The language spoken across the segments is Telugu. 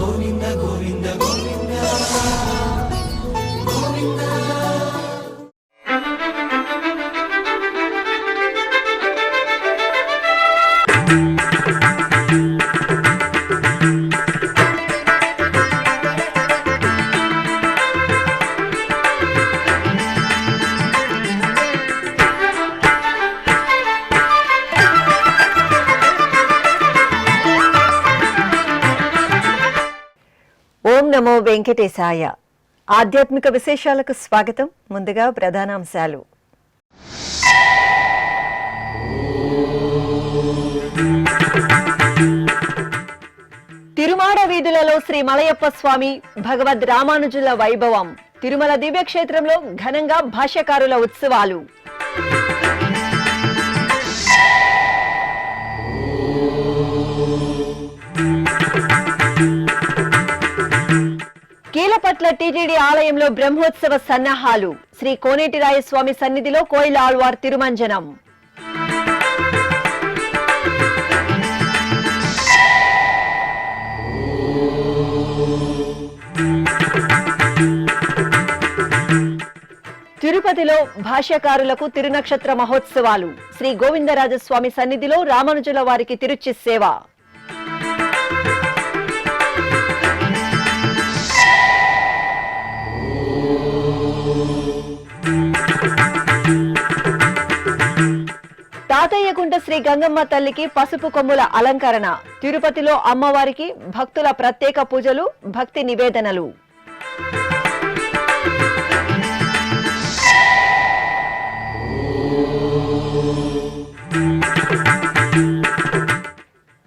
గోవింద గోవింద గోవింద గోవింద. ఓం నమో వెంకటేశాయ. ఆధ్యాత్మిక విశేషాలకు స్వాగతం. ముందుగా ప్రధానాంశాలు. తిరుమాడ వీధులలో శ్రీ మలయప్ప స్వామి భగవద్ రామానుజుల వైభవం. తిరుమల దివ్యక్షేత్రంలో ఘనంగా భాష్యకారుల ఉత్సవాలు. కీలపట్ల టీటీడీ ఆలయంలో బ్రహ్మోత్సవ సన్నాహాలు. శ్రీ కోనేటిరాయ స్వామి సన్నిధిలో కోయిల ఆళ్వార్ తిరుమంజనం. తిరుపతిలో భాష్యకారులకు తిరునక్షత్ర మహోత్సవాలు. శ్రీ గోవిందరాజస్వామి సన్నిధిలో రామానుజుల వారికి తిరుచి సేవ. తాతయ్యకుంట శ్రీ గంగమ్మ తల్లికి పసుపు కొమ్ముల అలంకరణ. తిరుపతిలో అమ్మవారికి భక్తుల ప్రత్యేక పూజలు, భక్తి నివేదనలు.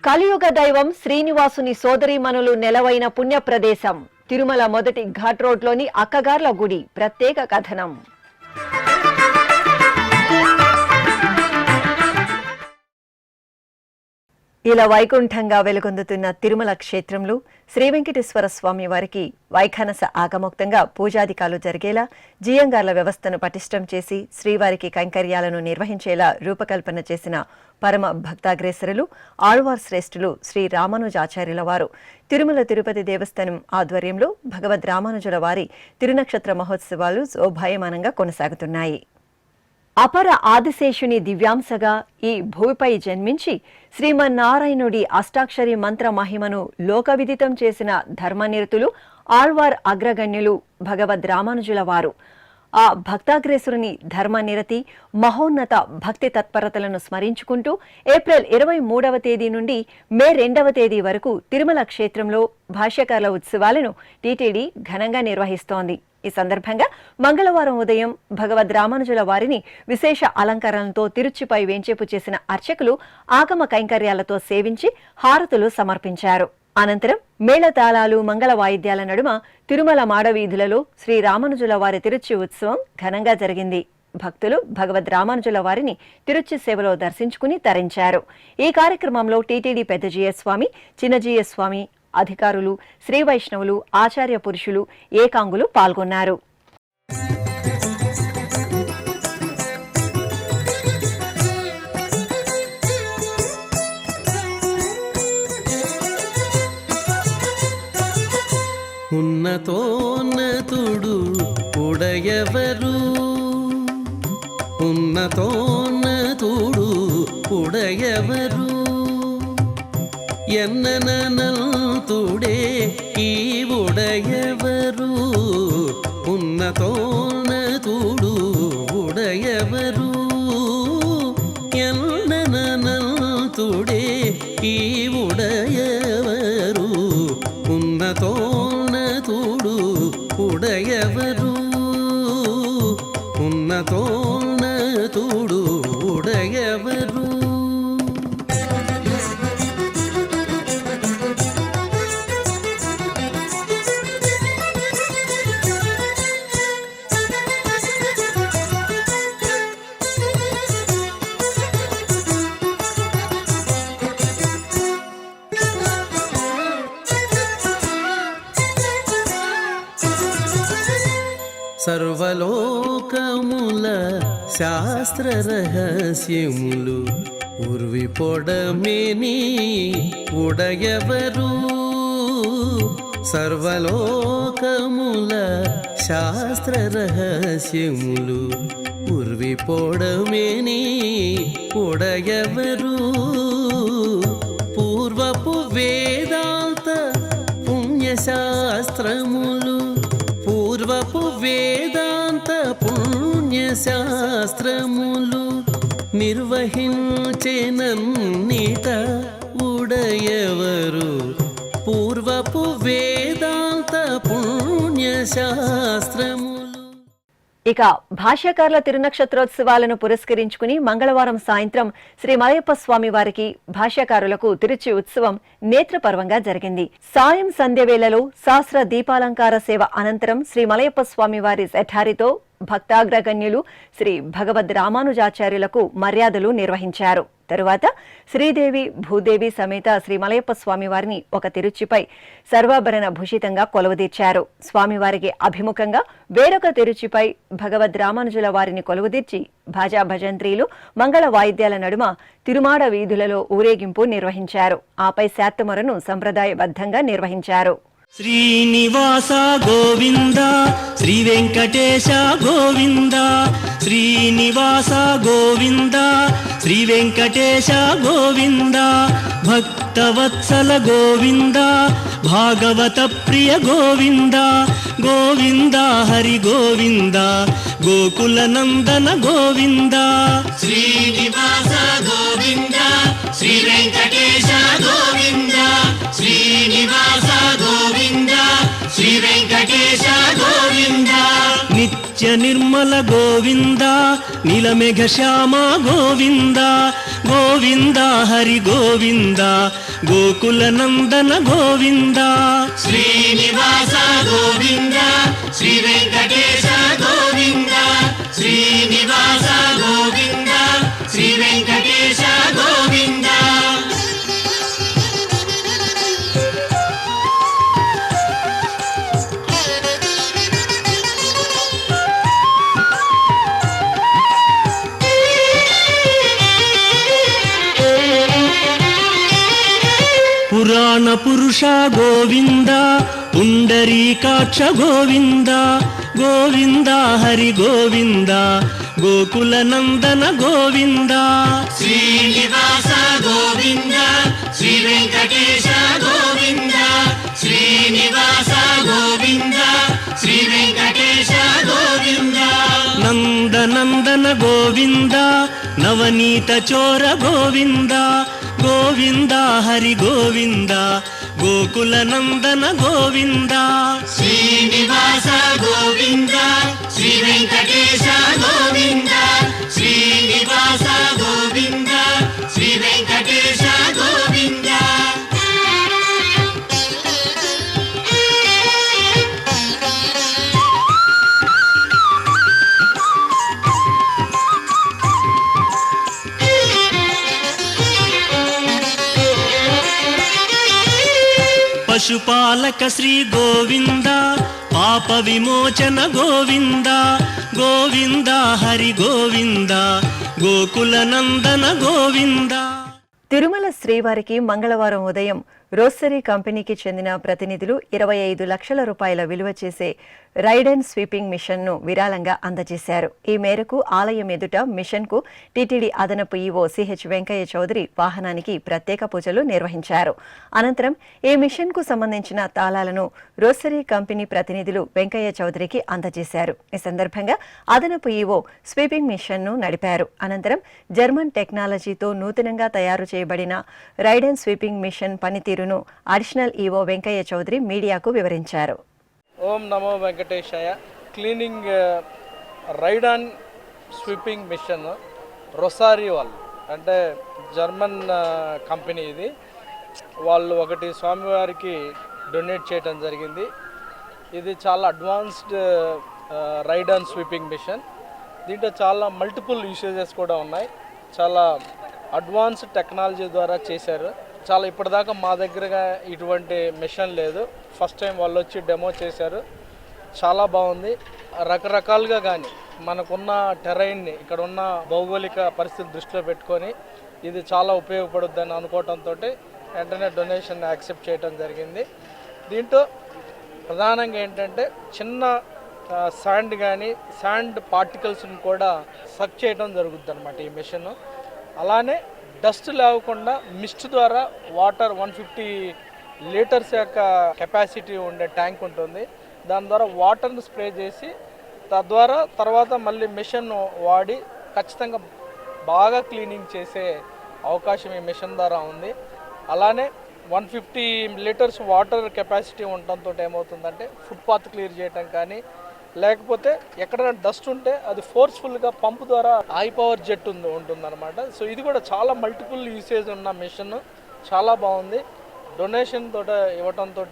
కలియుగ దైవం శ్రీనివాసుని సోదరీమణులు నెలవైన పుణ్య ప్రదేశం. తిరుమల మొదటి ఘాట్ రోడ్లోని అక్కగార్ల గుడి. ప్రత్యేక కథనం. ఇలా వైకుంఠంగా వెలుగొందుతున్న తిరుమల క్షేత్రంలో శ్రీ వెంకటేశ్వర స్వామి వారికి వైఖానస ఆగమోక్తంగా పూజాధికాలు జరిగేలా జియంగార్ల వ్యవస్థను పటిష్టం చేసి శ్రీవారికి కైంకర్యాలను నిర్వహించేలా రూపకల్పన చేసిన పరమ భక్తాగ్రేసరులు ఆళ్వార్ శ్రేష్ఠులు శ్రీ రామానుజాచార్యుల వారు తిరుమల తిరుపతి దేవస్థానం ఆధ్వర్యంలో భగవద్ రామానుజుల వారి తిరునక్షత్ర మహోత్సవాలు శోభాయమానంగా కొనసాగుతున్నాయి. అపర ఆదిశేషుని దివ్యాంశగా ఈ భూమిపై జన్మించి శ్రీమన్నారాయణుడి అష్టాక్షరి మంత్ర మహిమను లోకవిదితం చేసిన ధర్మనిరతులు ఆళ్వార్ అగ్రగణ్యులు భగవద్ రామానుజుల వారు. ఆ భక్తాగ్రేసురుని ధర్మనిరతి, మహోన్నత భక్తి తత్పరతలను స్మరించుకుంటూ ఏప్రిల్ 23వ తేదీ నుండి మే 2వ తేదీ వరకు తిరుమల క్షేత్రంలో భాష్యకారుల ఉత్సవాలను టీటీడీ ఘనంగా నిర్వహిస్తోంది. ఈ సందర్భంగా మంగళవారం ఉదయం భగవద్ రామానుజుల వారిని విశేష అలంకరణలతో తిరుచిపై వేంచేపు చేసిన అర్చకులు ఆగమ కైంకర్యాలతో సేవించి హారతులు సమర్పించారు. అనంతరం మేళతాళాలు, మంగళ వాయిద్యాల నడుమ తిరుమల మాడవీధులలో శ్రీ రామానుజుల వారి తిరుచి ఉత్సవం ఘనంగా జరిగింది. భక్తులు భగవద్ రామానుజుల వారిని తిరుచి సేవలో దర్శించుకుని తరించారు. ఈ కార్యక్రమంలో టీటీడీ పెద్ద జీయస్వామి, చిన్న జీయస్వామి, అధికారులు, శ్రీ వైష్ణవులు, ఆచార్య పురుషులు, ఏకాంగులు పాల్గొన్నారు. ఉన్నతోన్నతుడు ఉడయవరు, ఉన్నతోన్నతుడు ఉడయవరు, ఎన్ననంతుడే ఈ ఉడయవరు, ఉన్నతోన్నతుడు ఉడయవరు, ఎన్ననంతుడే ఈ ఉడయవరు, ఉన్నతోన్నతుడు ఉడయవరు, ఉన్నతోన్నతుడు ఉడయవరు. సర్వలోకముల శాస్త్ర రహస్యములు ఉర్వి పొడమేని ఉడయవరు, సర్వలోకముల శాస్త్ర రహస్యములు ఉర్విపోవడమేని ఉడయవరు పూర్వపు వేదాంత పుణ్యశాస్త్రములు పూర్వపు వేదాంత పుణ్యశాస్త్రములు నిర్వహించెనన్నిట ఉడయవరు పూర్వపు వేదాంత పుణ్యశాస్త్రములు. ఇక భాష్యకారుల తిరునక్షత్రోత్సవాలను పురస్కరించుకుని మంగళవారం సాయంత్రం శ్రీ మలయప్ప స్వామి వారికి భాష్యకారులకు తిరుచి ఉత్సవం నేత్రపర్వంగా జరిగింది. సాయం సంధ్య వేళలో శాస్త్ర దీపాలంకార సేవ అనంతరం శ్రీ మలయప్ప స్వామి వారి శఠారితో భక్తాగ్రగణ్యులు శ్రీ భగవద్ రామానుజాచార్యులకు మర్యాదలు నిర్వహించారు. తరువాత శ్రీదేవి భూదేవి సమేత శ్రీ మలయప్ప స్వామివారిని ఒక తిరుచిపై సర్వాభరణ భూషితంగా కొలువుదీర్చారు. స్వామివారికి అభిముఖంగా వేరొక తిరుచిపై భగవద్ రామానుజుల వారిని కొలువుదీర్చి భాజా భజంత్రీలు మంగళ వాయిద్యాల నడుమ తిరుమాడ వీధులలో ఊరేగింపు నిర్వహించారు. ఆపై శాత్తమొరను సంప్రదాయబద్ధంగా నిర్వహించారు. శ్రీనివాస గోవింద శ్రీ వెంకటేశ గోవింద శ్రీనివాస గోవింద శ్రీ వెంకటేశ గోవింద భక్తవత్సల గోవింద భాగవత ప్రియ గోవింద గోవింద హరి గోవింద గోకుల నందన గోవింద శ్రీనివాస గోవింద శ్రీ వెంకటేశ గోవింద శ్రీనివాస గోవింద శ్రీ వెంకటేశ గోవింద నిత్య నిర్మల గోవింద నీలమేఘ శ్యామ గోవింద గోవింద హరి గోవింద గోకుల నందన గోవింద శ్రీనివాస గోవింద శ్రీ వెంకటేశ గోవింద శ్రీనివాస గోవింద శ్రీ వెంకటేశ గోవింద. పురాణ పురుష గోవింద పుండరీకాక్ష గోవింద గోవింద హరి గోవింద గోకుల నందన గోవింద శ్రీనివాస గోవింద శ్రీ వెంకటేశ గోవింద శ్రీనివాస గోవింద శ్రీ వెంకటేశ గోవింద నందనందన గోవింద నవనీత చోర గోవింద గోవింద హరి గోవింద గోకుల నందన గోవింద శ్రీనివాస గోవింద శ్రీ వెంకటేశ గోవింద శ్రీనివాస గోవింద శ్రీ వెంకటేశ గోవింద. పశుపాలక శ్రీ గోవింద పాప విమోచన గోవింద గోవింద హరి గోవింద గోకుల నందన గోవింద. తిరుమల శ్రీవారికి మంగళవారం ఉదయం రోసరీ కంపెనీకి చెందిన ప్రతినిధులు 25 లక్షల రూపాయల విలువ చేసే రైడ్ అండ్ స్వీపింగ్ మిషన్ను విరాళంగా అందజేశారు. ఈ మేరకు ఆలయం ఎదుట మిషన్కు టీటీడీ అదనపు ఈవో సిహెచ్ వెంకయ్య చౌదరి వాహనానికి ప్రత్యేక పూజలు నిర్వహించారు. అనంతరం ఈ మిషన్కు సంబంధించిన తాళాలను రోసరీ కంపెనీ ప్రతినిధులు వెంకయ్య చౌదరికి అందజేశారు. ఈ సందర్భంగా అదనపు ఈవో స్వీపింగ్ మిషన్ను నడిపారు. అనంతరం జర్మన్ టెక్నాలజీతో నూతనంగా తయారు చేయబడిన రైడ్ అండ్ స్వీపింగ్ మిషన్ పనితీరును అడిషనల్ ఈవో వెంకయ్య చౌదరి మీడియాకు వివరించారు. ఓం నమో వెంకటేశాయ. Cleaning ride and sweeping machine రొసారీ వాళ్ళు అంటే జర్మన్ కంపెనీ ఇది. వాళ్ళు ఒకటి స్వామివారికి డొనేట్ చేయడం జరిగింది. ఇది చాలా advanced raid and sweeping mission. దీంట్లో చాలా మల్టిపుల్ యూసేజెస్ కూడా ఉన్నాయి. చాలా అడ్వాన్స్డ్ టెక్నాలజీ ద్వారా చేశారు. చాలా ఇప్పటిదాకా మా దగ్గరగా ఇటువంటి మిషన్ లేదు. ఫస్ట్ టైం వాళ్ళు వచ్చి డెమో చేశారు. చాలా బాగుంది. రకరకాలుగా కానీ మనకున్న టెరైన్ని ఇక్కడ ఉన్న భౌగోళిక పరిస్థితి దృష్టిలో పెట్టుకొని ఇది చాలా ఉపయోగపడుద్దని అనుకోవడంతో వెంటనే డొనేషన్ యాక్సెప్ట్ చేయడం జరిగింది. దీంట్లో ప్రధానంగా ఏంటంటే చిన్న శాండ్ కానీ శాండ్ పార్టికల్స్ని కూడా సక్ చేయడం జరుగుతుంది అనమాట ఈ మిషన్. అలానే డస్ట్ లేకుండా మిస్ట్ ద్వారా వాటర్ 150 లీటర్స్ యొక్క కెపాసిటీ ఉండే ట్యాంక్ ఉంటుంది. దాని ద్వారా వాటర్ని స్ప్రే చేసి తద్వారా తర్వాత మళ్ళీ మిషన్ వాడి ఖచ్చితంగా బాగా క్లీనింగ్ చేసే అవకాశం ఈ మిషన్ ద్వారా ఉంది. అలానే 150 లీటర్స్ వాటర్ కెపాసిటీ ఉండటంతో ఏమవుతుందంటే ఫుట్పాత్ క్లియర్ చేయటం కానీ లేకపోతే ఎక్కడైనా డస్ట్ ఉంటే అది ఫోర్స్ఫుల్గా పంపు ద్వారా హై పవర్ జెట్ ఉంటుందన్నమాట. సో ఇది కూడా చాలా మల్టిపుల్ యూసేజ్ ఉన్న మిషన్, చాలా బాగుంది. డొనేషన్ తోట ఇవ్వటంతో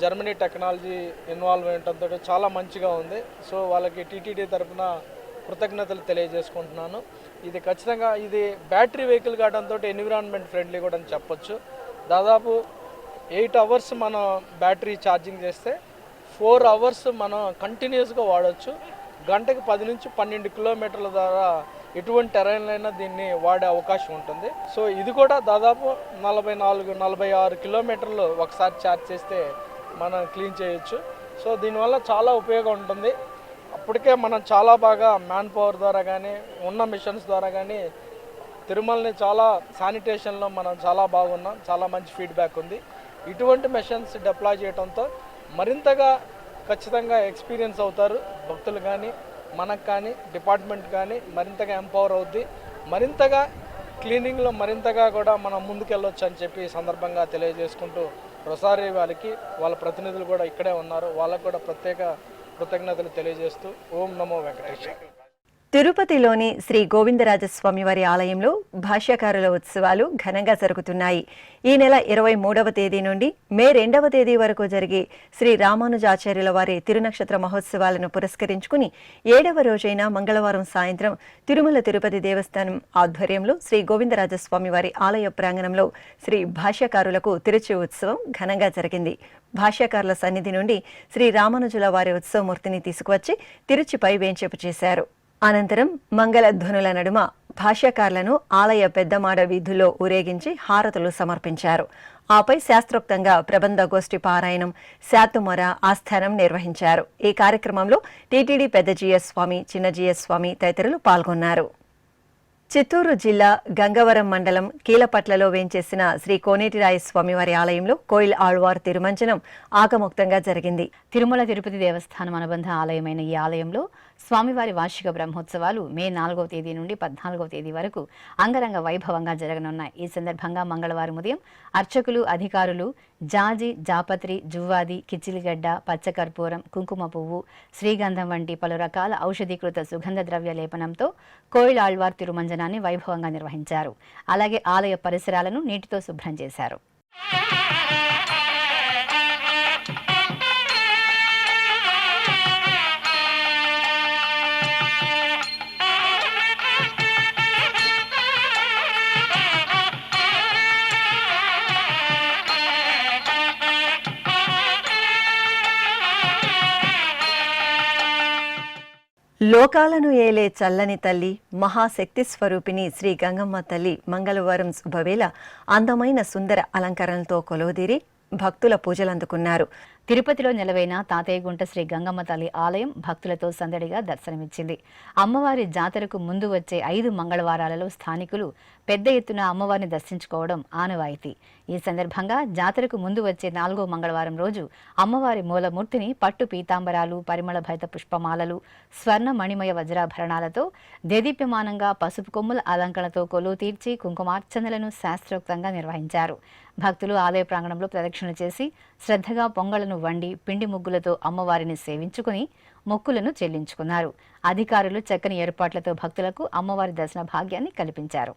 జర్మనీ టెక్నాలజీ ఇన్వాల్వ్ అయ్యటంతో చాలా మంచిగా ఉంది. సో వాళ్ళకి టీటీడీ తరఫున కృతజ్ఞతలు తెలియజేసుకుంటున్నాను. ఇది ఖచ్చితంగా ఇది బ్యాటరీ వెహికల్ కావడంతో ఎన్విరాన్మెంట్ ఫ్రెండ్లీ కూడా అని చెప్పొచ్చు. దాదాపు 8 అవర్స్ మనం బ్యాటరీ ఛార్జింగ్ చేస్తే 4 అవర్స్ మనం కంటిన్యూస్గా వాడచ్చు. గంటకి 10 నుంచి 12 కిలోమీటర్ల ద్వారా ఎటువంటి టెరైన్లైనా దీన్ని వాడే అవకాశం ఉంటుంది. సో ఇది కూడా దాదాపు 44-46 కిలోమీటర్లు ఒకసారి ఛార్జ్ చేస్తే మనం క్లీన్ చేయొచ్చు. సో దీనివల్ల చాలా ఉపయోగం ఉంటుంది. అప్పటికే మనం చాలా బాగా మ్యాన్ పవర్ ద్వారా కానీ ఉన్న మిషన్స్ ద్వారా కానీ తిరుమలని చాలా శానిటేషన్లో మనం చాలా బాగున్నాం, చాలా మంచి ఫీడ్బ్యాక్ ఉంది. ఇటువంటి మెషన్స్ డిప్లాయ్ చేయడంతో మరింతగా ఖచ్చితంగా ఎక్స్పీరియన్స్ అవుతారు భక్తులు కానీ మనకు కానీ డిపార్ట్మెంట్ కానీ మరింతగా ఎంపవర్ అవుద్ది. మరింతగా క్లీనింగ్లో మరింతగా కూడా మనం ముందుకెళ్ళొచ్చు అని చెప్పి ఈ సందర్భంగా తెలియజేసుకుంటూ రొసారీ వాళ్ళకి వాళ్ళ ప్రతినిధులు కూడా ఇక్కడే ఉన్నారు, వాళ్ళకు కూడా ప్రత్యేక కృతజ్ఞతలు తెలియజేస్తూ ఓం నమో వెంకటేశ్వర. తిరుపతిలోని శ్రీ గోవిందరాజస్వామి వారి ఆలయంలో భాష్యకారుల ఉత్సవాలు ఘనంగా జరుగుతున్నాయి. ఈ నెల 23వ తేదీ నుండి మే 2వ తేదీ వరకు జరిగే శ్రీ రామానుజాచార్యుల వారి తిరునక్షత్ర మహోత్సవాలను పురస్కరించుకుని 7వ రోజైన మంగళవారం సాయంత్రం తిరుమల తిరుపతి దేవస్థానం ఆధ్వర్యంలో శ్రీ గోవిందరాజస్వామి వారి ఆలయ ప్రాంగణంలో శ్రీ భాష్యకారులకు తిరుచి ఉత్సవం ఘనంగా జరిగింది. భాష్యకారుల సన్నిధి నుండి శ్రీ రామానుజుల వారి ఉత్సవమూర్తిని తీసుకువచ్చి తిరుచిపై వేంచేపు చేశారు. అనంతరం మంగళధ్వనుల నడుమ భాష్యకారులను ఆలయ పెద్దమాడ వీధుల్లో ఊరేగించి హారతులు సమర్పించారు. ఆపై శాస్త్రోక్తంగా ప్రబంధ గోష్ఠి పారాయణం, శాతుమొర ఆస్థానం నిర్వహించారు. ఈ కార్యక్రమంలో టీటీడీ పెద్ద జీఎస్ స్వామి, చిన్న జీఎస్ స్వామి తదితరులు పాల్గొన్నారు. చిత్తూరు జిల్లా గంగవరం మండలం కీలపట్లలో వేంచేసిన శ్రీ కోనేటిరాయ స్వామివారి ఆలయంలో కోయిల్ ఆళ్వార్ తిరుమంజనం ఆగమోక్తంగా జరిగింది. తిరుమల తిరుపతి దేవస్థానం అనుబంధ ఆలయమైన ఈ ఆలయంలో స్వామివారి వార్షిక బ్రహ్మోత్సవాలు మే 4వ తేదీ నుండి 14వ తేదీ వరకు అంగరంగ వైభవంగా జరగనున్నాయి. ఈ సందర్భంగా మంగళవారం ఉదయం అర్చకులు, అధికారులు జాజి, జాపత్రి, జువ్వాది, కిచిలిగడ్డ, పచ్చకర్పూరం, కుంకుమ పువ్వు, శ్రీగంధం వంటి పలు రకాల ఔషధీకృత సుగంధ ద్రవ్య లేపనంతో కోయిల్ ఆళ్వార్ తిరుమంజనాన్ని వైభవంగా నిర్వహించారు. అలాగే ఆలయ పరిసరాలను నీటితో శుభ్రం చేశారు. లోకాలను ఏలే చల్లని తల్లి, మహాశక్తి స్వరూపిణి శ్రీ గంగమ్మ తల్లి మంగళవారం శుభవేళ అందమైన సుందర అలంకరణలతో కొలువుదీరి భక్తుల పూజలందుకున్నారు. తిరుపతిలో నెలవైన తాతయ్యగుంట శ్రీ గంగమ్మ తల్లి ఆలయం భక్తులతో సందడిగా దర్శనమిచ్చింది. అమ్మవారి జాతరకు ముందు వచ్చే 5 మంగళవారాలలో స్థానికులు పెద్ద ఎత్తున అమ్మవారిని దర్శించుకోవడం ఆనవాయితీ. ఈ సందర్భంగా జాతరకు ముందు వచ్చే 4వ మంగళవారం రోజు అమ్మవారి మూలమూర్తిని పట్టు పీతాంబరాలు, పరిమళ భరిత పుష్పమాలలు, స్వర్ణ మణిమయ వజ్రాభరణాలతో దేదీప్యమానంగా పసుపు కొమ్ముల అలంకరణతో కొలువు తీర్చి కుంకుమార్చనలను శాస్త్రోక్తంగా నిర్వహించారు. భక్తులు ఆలయ ప్రాంగణంలో ప్రదక్షిణ చేసి శ్రద్ధగా పొంగళ్లను వండి పిండి ముగ్గులతో అమ్మవారిని సేవించుకుని మొక్కులను చెల్లించుకున్నారు. అధికారులు చక్కని ఏర్పాట్లతో భక్తులకు అమ్మవారి దర్శన భాగ్యాన్ని కల్పించారు.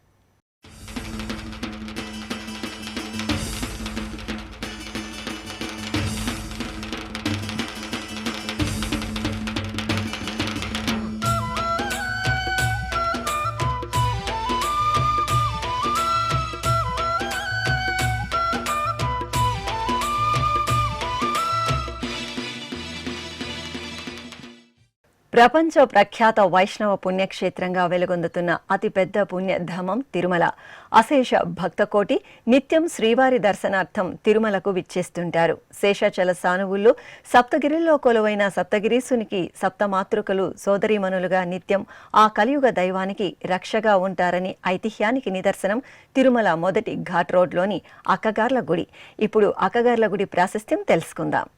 ప్రపంచ ప్రఖ్యాత వైష్ణవ పుణ్యక్షేత్రంగా వెలుగొందుతున్న అతిపెద్ద పుణ్యధామం తిరుమల. అశేష భక్తకోటి నిత్యం శ్రీవారి దర్శనార్థం తిరుమలకు విచ్చేస్తుంటారు. శేషాచల సానువుల్లో సప్తగిరిలో కొలువైన సప్తగిరీసునికి సప్తమాతృకలు సోదరీమణులుగా నిత్యం ఆ కలియుగ దైవానికి రక్షగా ఉంటారని ఐతిహ్యానికి నిదర్శనం తిరుమల మొదటి ఘాట్ రోడ్లోని అక్కగార్ల గుడి. ఇప్పుడు అక్కగార్ల గుడి ప్రాశస్త్యం తెలుసుకుందాం.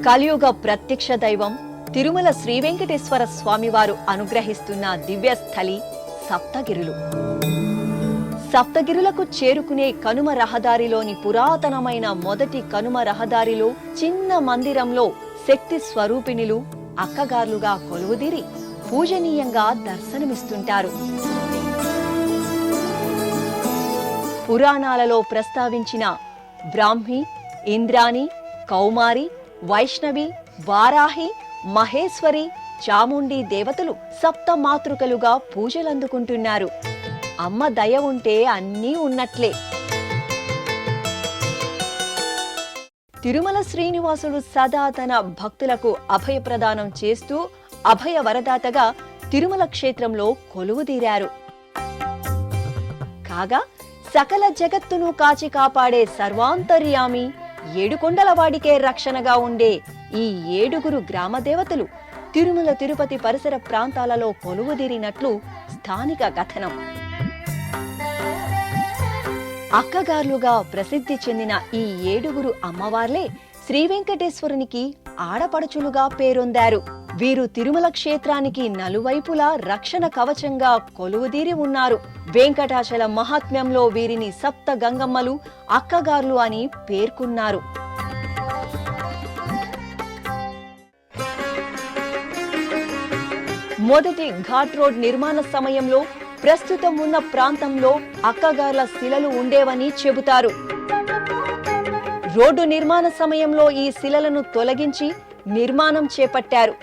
కలియుగ ప్రత్యక్ష దైవం తిరుమల శ్రీ వెంకటేశ్వర స్వామివారు అనుగ్రహిస్తున్న దివ్యస్థలి సప్తగిరులు. సప్తగిరులకు చేరుకునే కనుమ రహదారిలోని పురాతనమైన మొదటి కనుమ రహదారిలో చిన్న మందిరంలో శక్తి స్వరూపిణులు అక్కగార్లుగా కొలువుదీరి పూజనీయంగా దర్శనమిస్తుంటారు. పురాణాలలో ప్రస్తావించిన బ్రాహ్మి, ఇంద్రాణి, కౌమారి, వైష్ణవి, వారాహి, మహేశ్వరి, చాముండి దేవతలు సప్తమాతృకలుగా పూజలందుకుంటున్నారు. అమ్మ దయ ఉంటే అన్నీ ఉన్నట్లే. తిరుమల శ్రీనివాసుడు సదా తన భక్తులకు అభయప్రదానం చేస్తూ అభయ వరదాతగా తిరుమల క్షేత్రంలో కొలువుదీరారు. కాగా సకల జగత్తును కాచి కాపాడే సర్వాంతర్యామి, ఏడుకొండలవాడికే రక్షణగా ఉండే ఈ 7 గ్రామదేవతలు తిరుమల తిరుపతి పరిసర ప్రాంతాలలో కొలువుదీరినట్లు స్థానిక కథనం. అక్కగార్లుగా ప్రసిద్ధి చెందిన ఈ 7 అమ్మవార్లే శ్రీ వెంకటేశ్వరునికి ఆడపడుచులుగా పేరొందారు. వీరు తిరుమల క్షేత్రానికి నలువైపులా రక్షణ కవచంగా కొలువుదీరి ఉన్నారు. వెంకటాచల మహాత్మ్యంలో వీరిని సప్త గంగమ్మలు, అక్కగార్లు అని పేర్కొన్నారు. మొదటి ఘాట్ రోడ్ నిర్మాణ సమయంలో ప్రస్తుతం ఉన్న ప్రాంతంలో అక్కగార్ల శిలలు ఉండేవని చెబుతారు. రోడ్డు నిర్మాణ సమయంలో ఈ శిలలను తొలగించి నిర్మాణం చేపట్టారు.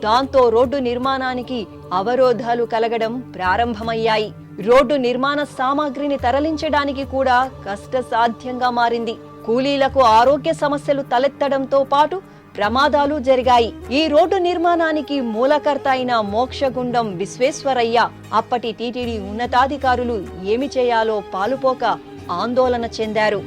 దాంతో రోడ్డు నిర్మాణానికి అవరోధాలు కలగడం ప్రారంభమయ్యాయి. రోడ్డు నిర్మాణ సామాగ్రిని తరలించడానికి కూడా కష్టసాధ్యంగా మారింది. కూలీలకు ఆరోగ్య సమస్యలు తలెత్తడంతో పాటు ప్రమాదాలు జరిగాయి. ఈ రోడ్డు నిర్మాణానికి మూలకర్త అయిన మోక్షగుండం విశ్వేశ్వరయ్య అప్పటి టీటీడీ ఉన్నతాధికారులు ఏమి చేయాలో పాలుపోక ఆందోళన చెందారు.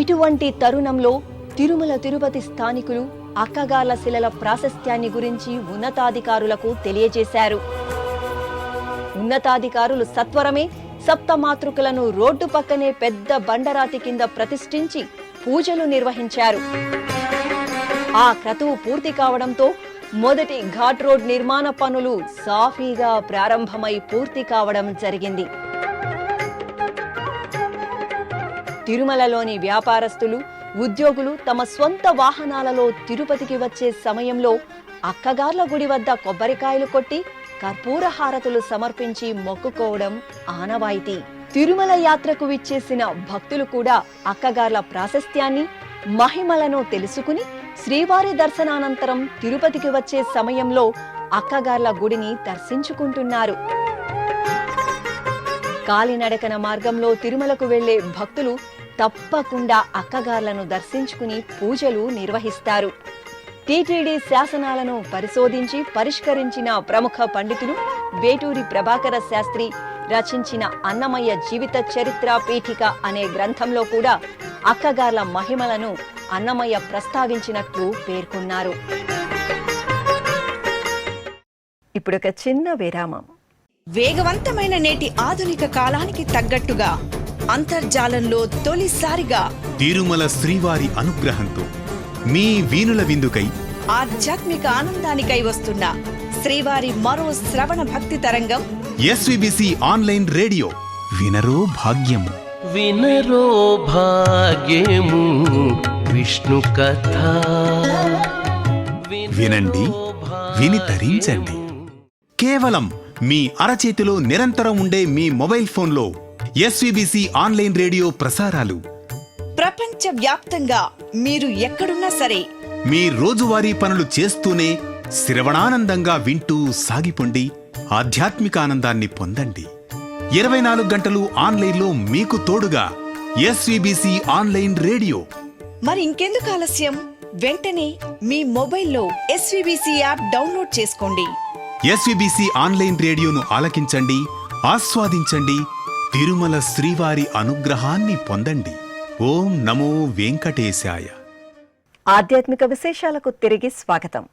ఇటువంటి తరుణంలో తిరుమల తిరుపతి స్థానికులు అక్కగార్ల శిలల ప్రాశస్త్యాన్ని గురించి ఉన్నతాధికారులకు తెలియజేశారు. ఉన్నతాధికారులు సత్వరమే సప్తమాతృకలను రోడ్డు పక్కనే పెద్ద బండరాతి కింద ప్రతిష్ఠించి పూజలు నిర్వహించారు. ఆ క్రతువు పూర్తి కావడంతో మొదటి ఘాట్ రోడ్ నిర్మాణ పనులు సాఫీగా ప్రారంభమై పూర్తి కావడం జరిగింది. తిరుమలలోని వ్యాపారస్తులు, ఉద్యోగులు తమ స్వంత వాహనాలలో తిరుపతికి వచ్చే సమయంలో అక్కగార్ల గుడి వద్ద కొబ్బరికాయలు కొట్టి కర్పూర హారతులు సమర్పించి మొక్కుకోవడం ఆనవాయితీ. తిరుమల యాత్రకు విచ్చేసిన భక్తులు కూడా అక్కగార్ల ప్రాశస్త్యాన్ని, మహిమలను తెలుసుకుని శ్రీవారి దర్శనానంతరం తిరుపతికి వచ్చే సమయంలో అక్కగార్ల గుడిని దర్శించుకుంటున్నారు. కాలినడకన మార్గంలో తిరుమలకు వెళ్లే భక్తులు తప్పకుండా అక్కగార్లను దర్శించుకుని పూజలు నిర్వహిస్తారు. టీటీడీ శాసనాలను పరిశోధించి పరిష్కరించిన ప్రముఖ పండితులు వేటూరి ప్రభాకర శాస్త్రి రచించిన అన్నమయ్య జీవిత చరిత్ర పీఠిక అనే గ్రంథంలో కూడా అక్కగార్ల మహిమలను అన్నమయ్య ప్రస్తావించినట్లు పేర్కొన్నారు. ఇప్పుడొక చిన్న విరామం. వేగవంతమైన నేటి ఆధునిక కాలానికి తగ్గట్టుగా అంతర్జాలంలో తొలిసారిగా తిరుమల శ్రీవారి అనుగ్రహంతో మీ వీనుల విందుకై ఆధ్యాత్మిక ఆనందానికై వస్తున్న శ్రీవారి మరో శ్రవణ భక్తి తరంగం ఎస్విబిసి ఆన్లైన్ రేడియో. వినరో భాగ్యము, వినరో భాగ్యము విష్ణు కథ. వినండి, విని తరించండి. కేవలం మీ అరచేతిలో నిరంతరం ఉండే మీ మొబైల్ ఫోన్లో ఎస్విబిసి ఆన్లైన్ రేడియో ప్రసారాలు ప్రపంచ వ్యాప్తంగా మీరు ఎక్కడున్నా సరే మీ రోజువారీ పనులు చేస్తూనే శ్రవణానందంగా వింటూ సాగిపోండి ఆధ్యాత్మిక ఆనందాన్ని పొందండి. 24 గంటలు ఆన్లైన్లో మీకు తోడుగా ఎస్వీబీసీ ఆన్లైన్ రేడియో. మరి ఇంకెందుకు ఆలస్యం? వెంటనే మీ మొబైల్లో ఎస్వీబీసీ యాప్ డౌన్లోడ్ చేసుకోండి. ఎస్వీబీసీ ఆన్లైన్ రేడియోను ఆలకించండి, ఆస్వాదించండి, తిరుమల శ్రీవారి అనుగ్రహాన్ని పొందండి. ఓం నమో వెంకటేశాయ. ఆధ్యాత్మిక విశేషాలకు తిరిగి స్వాగతం.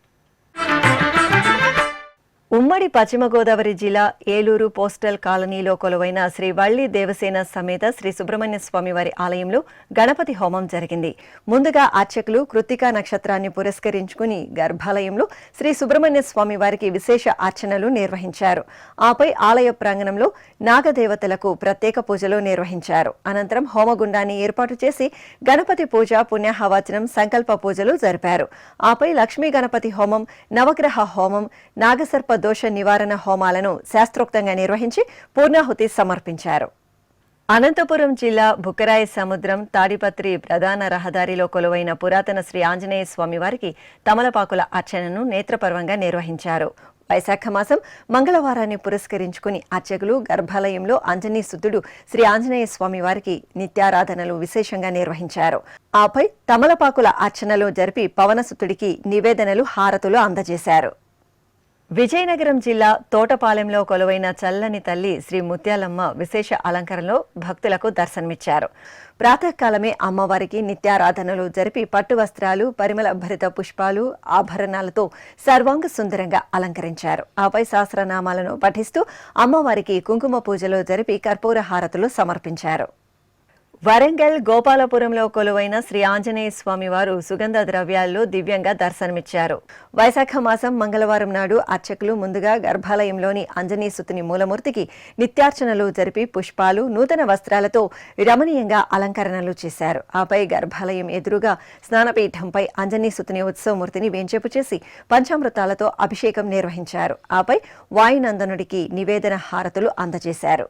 ఉమ్మడి పశ్చిమ గోదావరి జిల్లా ఏలూరు పోస్టల్ కాలనీలో కొలువైన శ్రీ వల్లి దేవసేన సమేత శ్రీ సుబ్రహ్మణ్య స్వామి వారి ఆలయంలో గణపతి హోమం జరిగింది. ముందుగా అర్చకులు కృత్తికా నక్షత్రాన్ని పురస్కరించుకుని గర్భాలయంలో శ్రీ సుబ్రహ్మణ్య స్వామి వారికి విశేష అర్చనలు నిర్వహించారు. ఆపై ఆలయ ప్రాంగణంలో నాగదేవతలకు ప్రత్యేక పూజలు నిర్వహించారు. అనంతరం హోమగుండాన్ని ఏర్పాటు చేసి గణపతి పూజ, పుణ్యాహవచనం, సంకల్ప పూజలు జరిపారు. ఆపై లక్ష్మీ గణపతి హోమం, నవగ్రహ హోమం, నాగసర్ప దోష నివారణ హోమాలను శాస్త్రోక్తంగా నిర్వహించి పూర్ణాహుతి సమర్పించారు. అనంతపురం జిల్లా బుక్కరాయ సముద్రం తాడిపత్రి ప్రధాన రహదారిలో కొలువైన పురాతన శ్రీ ఆంజనేయ స్వామి వారికి తమలపాకుల అర్చనను నేత్రపర్వంగా నిర్వహించారు. వైశాఖ మాసం మంగళవారాన్ని పురస్కరించుకుని అర్చకులు గర్భాలయంలో ఆంజనేయసుతుడు శ్రీ ఆంజనేయ స్వామి వారికి నిత్యారాధనలు విశేషంగా నిర్వహించారు. ఆపై తమలపాకుల అర్చనలు జరిపి పవనసుతుడికి నివేదనలు, హారతులు అందజేశారు. విజయనగరం జిల్లా తోటపాలెంలో కొలువైన చల్లని తల్లి శ్రీ ముత్యాలమ్మ విశేష అలంకరణలో భక్తులకు దర్శనమిచ్చారు. ప్రాతకాలమే అమ్మవారికి నిత్యారాధనలు జరిపి పట్టు వస్త్రాలు, పరిమళ భరిత పుష్పాలు, ఆభరణాలతో సర్వాంగ సుందరంగా అలంకరించారు. ఆపై సహస్రనామాలను పఠిస్తూ అమ్మవారికి కుంకుమ పూజలు జరిపి కర్పూర హారతులు సమర్పించారు. వరంగల్ గోపాలపురంలో కొలువైన శ్రీ ఆంజనేయ స్వామి వారు సుగంధ ద్రవ్యాల్లో దివ్యంగా దర్శనమిచ్చారు. వైశాఖ మాసం మంగళవారం నాడు అర్చకులు ముందుగా గర్భాలయంలోని ఆంజనేయసుతుని మూలమూర్తికి నిత్యార్చనలు జరిపి పుష్పాలు, నూతన వస్త్రాలతో రమణీయంగా అలంకరణలు చేశారు. ఆపై గర్భాలయం ఎదురుగా స్నానపీఠంపై ఆంజనేయసుతుని ఉత్సవమూర్తిని వేంచేపు చేసి పంచామృతాలతో అభిషేకం నిర్వహించారు. ఆపై వాయునందనుడికి నివేదన హారతులు అందజేశారు.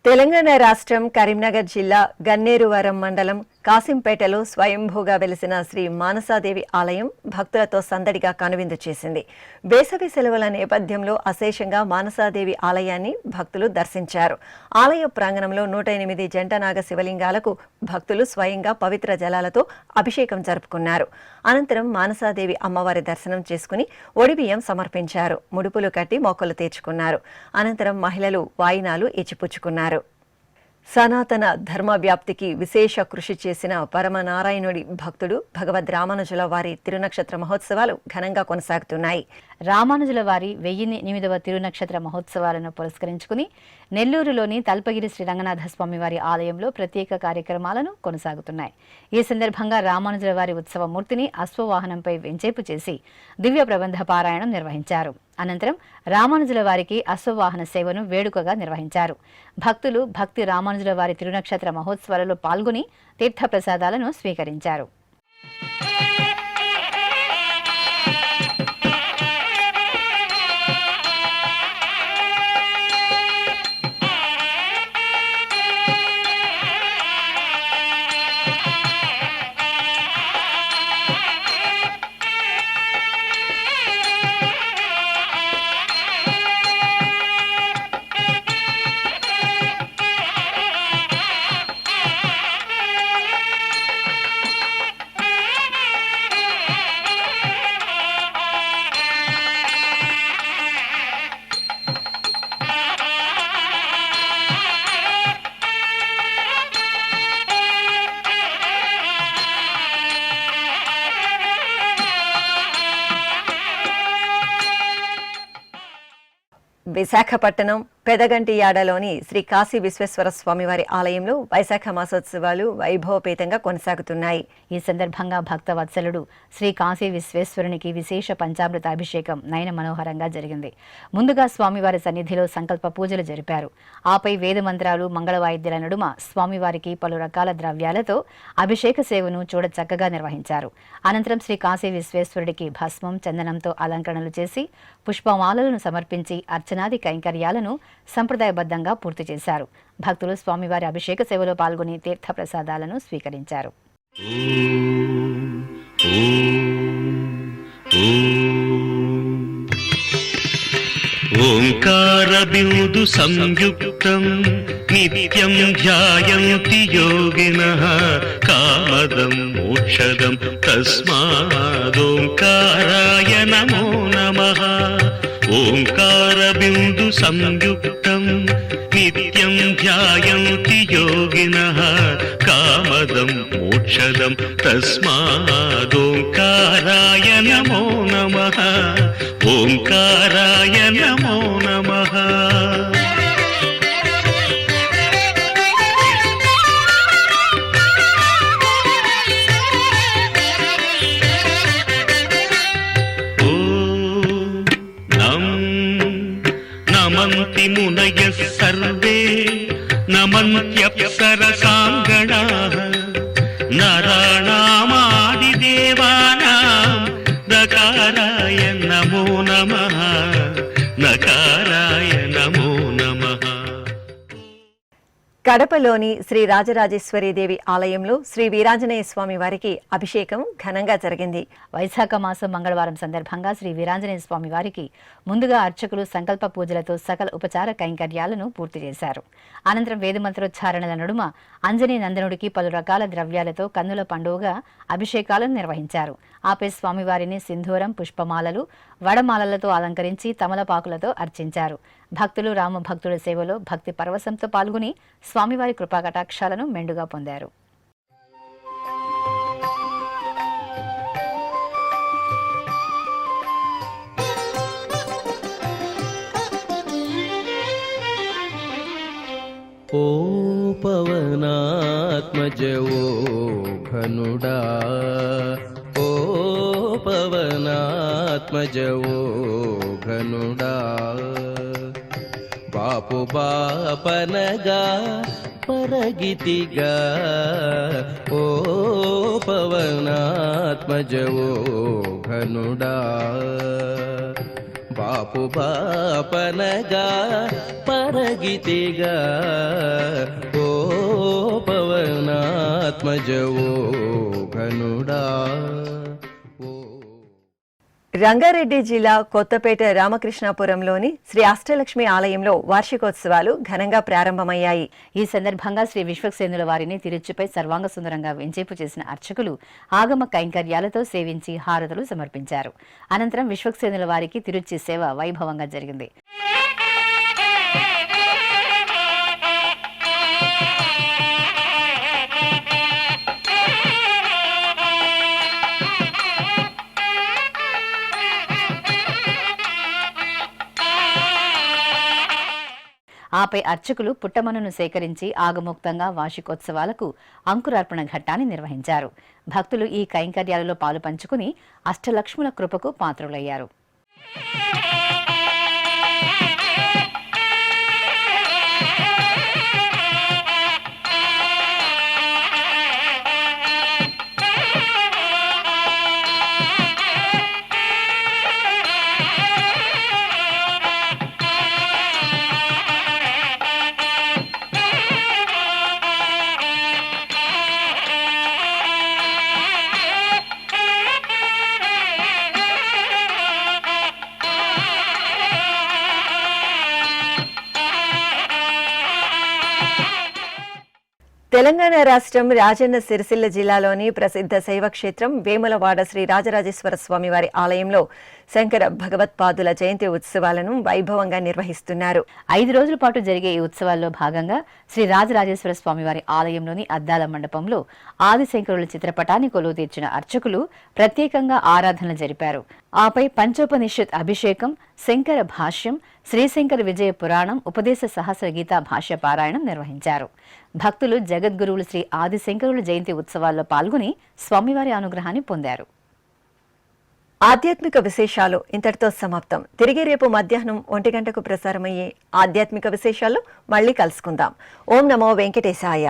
తెలంగాణ రాష్ట్రం కరీంనగర్ జిల్లా గన్నేరువరం మండలం కాసింపేటలో స్వయంభూగా వెలిసిన శ్రీ మానసాదేవి ఆలయం భక్తులతో సందడిగా కనువిందు చేసింది. వేసవి సెలవుల నేపథ్యంలో అశేషంగా మానసాదేవి ఆలయాన్ని భక్తులు దర్శించారు. ఆలయ ప్రాంగణంలో 108 జంటనాగ శివలింగాలకు భక్తులు స్వయంగా పవిత్ర జలాలతో అభిషేకం జరుపుకున్నారు. అనంతరం మానసాదేవి అమ్మవారి దర్శనం చేసుకుని ఒడిబియ్యం సమర్పించారు. ముడుపులు కట్టి మొక్కలు తీర్చుకున్నారు. అనంతరం మహిళలు వాయినాలు ఇచ్చిపుచ్చుకున్నారు. సనాతన ధర్మ వ్యాప్తికి విశేష కృషి చేసిన పరమనారాయణుడి భక్తుడు భగవద్ రామానుజుల వారి తిరునక్షత్ర మహోత్సవాలు ఘనంగా కొనసాగుతున్నాయి. రామానుజుల వారి 1008వ తిరునక్షత్ర మహోత్సవాలను పురస్కరించుకుని నెల్లూరులోని తల్పగిరి శ్రీ రంగనాథ స్వామి వారి ఆలయంలో ప్రత్యేక కార్యక్రమాలను కొనసాగుతున్నాయి. ఈ సందర్భంగా రామానుజుల వారి ఉత్సవమూర్తిని అశ్వవాహనంపై వెంచేపు చేసి దివ్య ప్రబంధ పారాయణం నిర్వహించారు. అనంతరం రామానుజుల వారికి అశ్వవాహన సేవను వేడుకగా నిర్వహించారు. భక్తులు భక్తి రామానుజుల వారి తిరునక్షత్ర మహోత్సవాలలో పాల్గొని తీర్థప్రసాదాలను స్వీకరించారు. విశాఖపట్నం పెదగంటియాడలోని శ్రీ కాశీ విశ్వేశ్వర స్వామివారి ఆలయంలో వైశాఖ మాసోత్సవాలు వైభవపేతంగా కొనసాగుతున్నాయి. ఈ సందర్భంగా భక్త వత్సలుడు శ్రీ కాశీ విశ్వేశ్వరునికి విశేష పంచామృత అభిషేకం నయన మనోహరంగా జరిగింది. ముందుగా స్వామివారి సన్నిధిలో సంకల్ప పూజలు జరిపారు. ఆపై వేదమంత్రాలు, మంగళవాయిద్యాల నడుమ స్వామివారికి పలు రకాల ద్రవ్యాలతో అభిషేక సేవను చూడచక్కగా నిర్వహించారు. అనంతరం శ్రీ కాశీ విశ్వేశ్వరుడికి భస్మం, చందనంతో అలంకరణలు చేసి పుష్పమాలలను సమర్పించి అర్చనాది కైంకర్యాలను సంప్రదాయబద్ధంగా పూర్తి చేశారు. భక్తులు స్వామివారి అభిషేక సేవలో పాల్గొని తీర్థప్రసాదాలను స్వీకరించారు. ఓం ఓంకారబిందు సంయుక్తం నిత్యం ధ్యాయంతి యోగినః కామదం మోక్షదం తస్మాదోంకారాయ నమో నమః. ఓంకారబిందు సంయుక్తం నిత్యం ధ్యాయంతి యోగినః కామదం మోక్షదం తస్మాదోంకారాయ నమో నమః. ఓంకారాయ నమో నమః. నమంతి మునయః సర్వే నమంత్యప్సరసాంగణాః నరాణామాదిదేవానాం నకారాయ నమో నమః. నకారాయ నమో నమః. కడపలోని శ్రీ రాజరాజేశ్వరీదేవి ఆలయంలో శ్రీ వీరాంజనేయ స్వామి వారికి అభిషేకం ఘనంగా జరిగింది. వైశాఖ మాసం మంగళవారం సందర్భంగా శ్రీ వీరాంజనేయ స్వామి వారికి ముందుగా అర్చకులు సంకల్ప పూజలతో సకల ఉపచార కైంకర్యాలను పూర్తి చేశారు. అనంతరం వేదమంత్రోచ్చారణల నడుమ అంజనీ నందనుడికి పలు రకాల ద్రవ్యాలతో కన్నుల పండుగగా అభిషేకాలను నిర్వహించారు. ఆపై స్వామివారిని సింధూరం, పుష్పమాలలు, వడమాలలతో అలంకరించి తమలపాకులతో అర్చించారు. భక్తులు రామభక్తుల సేవలో భక్తి పరవశంతో పాల్గొని స్వామివారి కృపాకటాక్షాలను మెండుగా పొందారు. ఓ పవనాత్మజవో ఘనుడా, ఓ పవనాత్మజవో ఘనుడా, బాపు బాపనగా పరగితిగా, ఓ పవనాత్మజవో ఘనుడా, బాపు బాపనగా పరగితిగా, ఓ పవనాత్మజవో ఘనుడా. రంగారెడ్డి జిల్లా కొత్తపేట రామకృష్ణాపురంలోని శ్రీ అష్టలక్ష్మి ఆలయంలో వార్షికోత్సవాలు ఘనంగా ప్రారంభమయ్యాయి. ఈ సందర్భంగా శ్రీ విశ్వక్సేనుల వారిని తిరుచిపై సర్వాంగ సుందరంగా వెంచేపు చేసిన అర్చకులు ఆగమ కైంకర్యాలతో సేవించి హారతులు సమర్పించారు. అనంతరం విశ్వక్సేనుల వారికి తిరుచి సేవ వైభవంగా జరిగింది. ఆపై అర్చకులు పుట్టమన్నును సేకరించి ఆగమోక్తంగా వార్షికోత్సవాలకు అంకురార్పణ ఘట్టాన్ని నిర్వహించారు. భక్తులు ఈ కైంకర్యాలలో పాలు పంచుకుని అష్టలక్ష్ముల కృపకు పాత్రులయ్యారు. తెలంగాణ రాష్ట్రం రాజన్న సిరిసిల్ల జిల్లాలోని ప్రసిద్ధ శైవక్షేత్రం వేములవాడ శ్రీ రాజరాజేశ్వర స్వామి వారి ఆలయంలో శంకర భగవత్పాదుల జయంతి ఉత్సవాలను వైభవంగా నిర్వహిస్తున్నారు. 5 రోజుల పాటు జరిగే ఈ ఉత్సవాల్లో భాగంగా శ్రీ రాజరాజేశ్వర స్వామి వారి ఆలయంలోని అద్దాల మండపంలో ఆదిశంకరుల చిత్రపటాన్ని కొలువు తీర్చిన అర్చకులు ప్రత్యేకంగా ఆరాధనలు జరిపారు. ఆపై పంచోపనిషత్ అభిషేకం, శంకర భాష్యం, శ్రీశంకర విజయ పురాణం, ఉపదేశ సహస్ర గీతా భాష్య పారాయణం నిర్వహించారు. భక్తులు జగద్గురువులు శ్రీ ఆదిశంకరుల జయంతి ఉత్సవాల్లో పాల్గొని స్వామివారి అనుగ్రహాన్ని పొందారు. ఆధ్యాత్మిక విశేషాలు ఇంతటితో సమాప్తం. తిరిగి రేపు మధ్యాహ్నం 1 గంటకు ప్రసారమయ్యే ఆధ్యాత్మిక విశేషాల్లో మళ్ళీ కలుసుకుందాం. ఓం నమో వెంకటేశాయ.